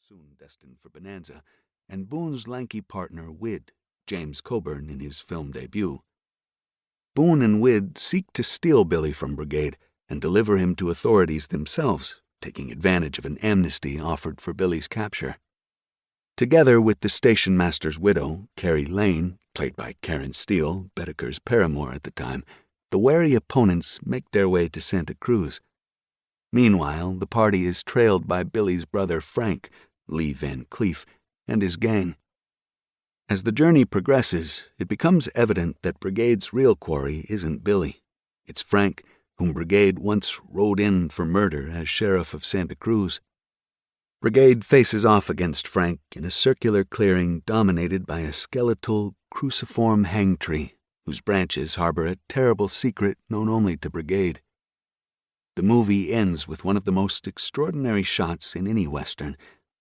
soon destined for bonanza, and Boone's lanky partner, Wid, James Coburn, in his film debut. Boone and Wid seek to steal Billy from Brigade and deliver him to authorities themselves, taking advantage of an amnesty offered for Billy's capture. Together with the station master's widow, Carrie Lane, played by Karen Steele, Boetticher's paramour at the time, the wary opponents make their way to Santa Cruz. Meanwhile, the party is trailed by Billy's brother Frank, Lee Van Cleef, and his gang. As the journey progresses, it becomes evident that Brigade's real quarry isn't Billy. It's Frank, whom Brigade once rode in for murder as sheriff of Santa Cruz. Brigade faces off against Frank in a circular clearing dominated by a skeletal, cruciform hang tree, whose branches harbor a terrible secret known only to Brigade. The movie ends with one of the most extraordinary shots in any Western,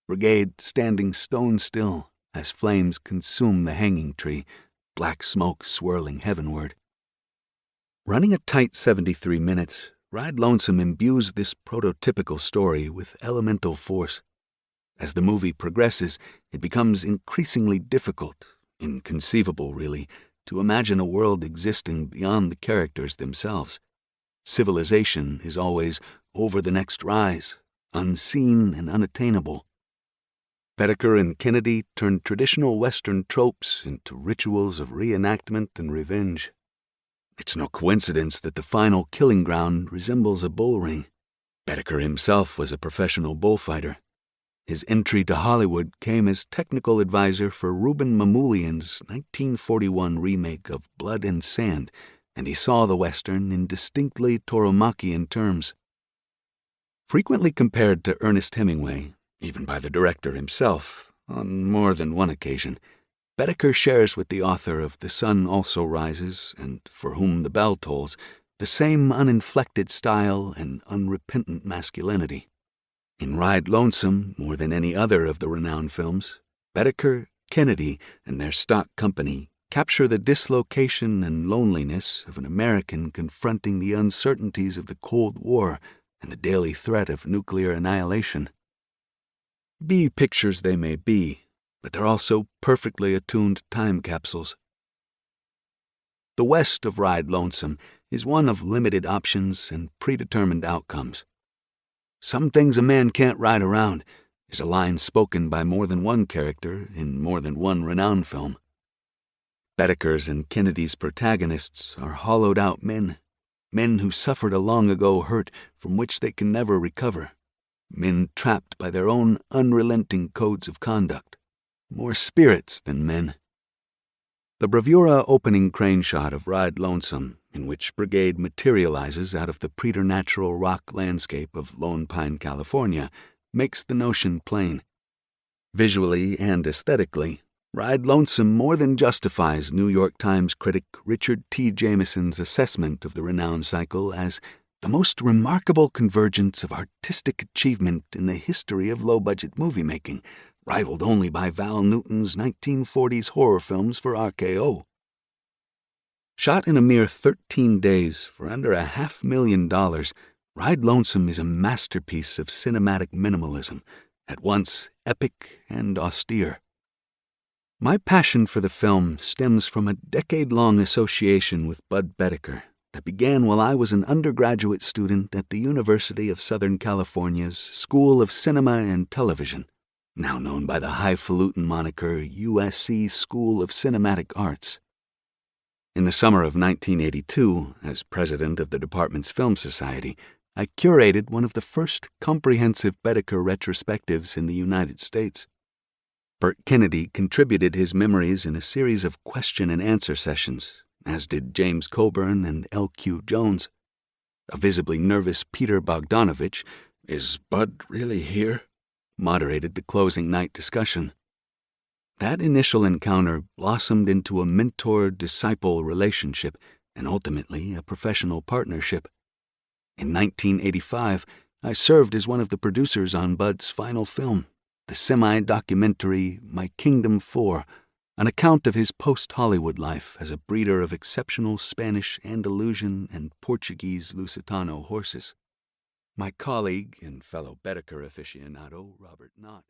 Brigade standing stone still as flames consume the hanging tree, black smoke swirling heavenward. Running a tight 73 minutes, Ride Lonesome imbues this prototypical story with elemental force. As the movie progresses, it becomes increasingly difficult, inconceivable really, to imagine a world existing beyond the characters themselves. Civilization is always over the next rise, unseen and unattainable. Boetticher and Kennedy turned traditional Western tropes into rituals of reenactment and revenge. It's no coincidence that the final killing ground resembles a bull ring. Boetticher himself was a professional bullfighter. His entry to Hollywood came as technical advisor for Ruben Mamoulian's 1941 remake of Blood and Sand, and he saw the Western in distinctly Toromachian terms. Frequently compared to Ernest Hemingway, even by the director himself, on more than one occasion, Boetticher shares with the author of The Sun Also Rises and For Whom the Bell Tolls the same uninflected style and unrepentant masculinity. In Ride Lonesome, more than any other of the Ranown films, Boetticher, Kennedy, and their stock company capture the dislocation and loneliness of an American confronting the uncertainties of the Cold War and the daily threat of nuclear annihilation. B pictures they may be, but they're also perfectly attuned time capsules. The West of Ride Lonesome is one of limited options and predetermined outcomes. "Some things a man can't ride around" is a line spoken by more than one character in more than one Ranown film. Boetticher's and Kennedy's protagonists are hollowed-out men who suffered a long-ago hurt from which they can never recover, men trapped by their own unrelenting codes of conduct, more spirits than men. The bravura opening crane shot of Ride Lonesome, in which Brigade materializes out of the preternatural rock landscape of Lone Pine, California, makes the notion plain. Visually and aesthetically, Ride Lonesome more than justifies New York Times critic Richard T. Jameson's assessment of the Ranown cycle as the most remarkable convergence of artistic achievement in the history of low-budget movie-making, rivaled only by Val Newton's 1940s horror films for RKO. Shot in a mere 13 days for under $500,000, Ride Lonesome is a masterpiece of cinematic minimalism, at once epic and austere. My passion for the film stems from a decade-long association with Bud Boetticher that began while I was an undergraduate student at the University of Southern California's School of Cinema and Television, now known by the highfalutin moniker USC School of Cinematic Arts. In the summer of 1982, as president of the department's Film Society, I curated one of the first comprehensive Boetticher retrospectives in the United States. Burt Kennedy contributed his memories in a series of question-and-answer sessions, as did James Coburn and L.Q. Jones. A visibly nervous Peter Bogdanovich, "Is Bud really here?" moderated the closing night discussion. That initial encounter blossomed into a mentor-disciple relationship and ultimately a professional partnership. In 1985, I served as one of the producers on Bud's final film, the semi-documentary My Kingdom 4, an account of his post-Hollywood life as a breeder of exceptional Spanish Andalusian and Portuguese Lusitano horses. My colleague and fellow Boetticher aficionado, Robert Knott,